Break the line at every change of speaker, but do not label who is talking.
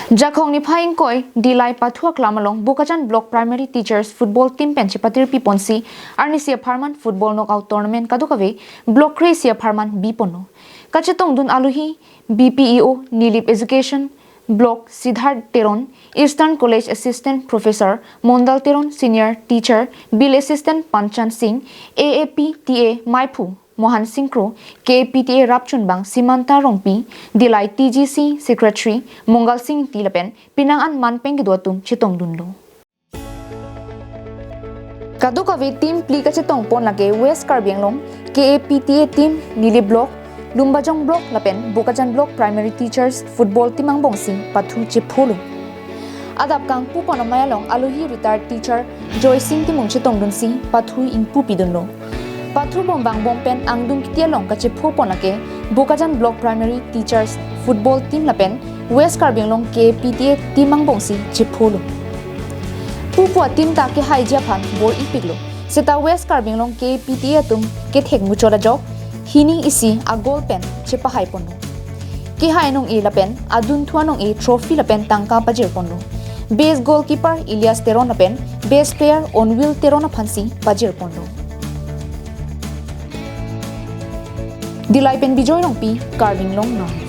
Jakong ni Phaing Koi, Dilai Pathua Klamalong, Bokajan Block Primary Teachers Football Team Penchipatir Piponsi, Arnisia Parman Football Knockout Tournament Kadukave, Block Cracia Parman Bipono. Kachetong Dun Aluhi, BPEO, Nilip Education, Block Siddharth Teron, Eastern College Assistant Professor, Mondal Teron Senior Teacher, Bill Assistant Panchan Singh, AAPTA Maipu, Mohan Singkro, KPTA Rapchunbang, Simanta Rongpi, Dilai TGC Secretary, Mongal Singh Tilapen, Pinangan Manpeng Gidwatum, Chitong Dunlo. Kadukavi team plika chitong pon lage West Karbianglong, KPTA team Nili Block, Lumbajong Block Lapen, Bokajan Block Primary Teachers Football Timang Bongsing, Pathu Chipulu. Adap kang Pupon Mayalong, Aluhi retired teacher, Joy Singh Timong Chitong Dunsi, Pathu in Pupi Dunlo. Pathu bombang bompen ang dung kitialong kache phopon lake Bokajan Block Primary Teachers Football Team lapen West Karbianglong KPTA timang bongsi chipholo pupua team ta ke haija phan bor ipiglo seta West Karbianglong KPTA tum ke thek muchola jok hini isi a goal pen chepa hai pono ke hai nong e lapen adun thuanong e trophy lapen tangka pajir pono base goalkeeper Ilyas Teron lapen base player Onwil Teron phansi pajir pono Dilai pen bijoy rong pi Karbianglong no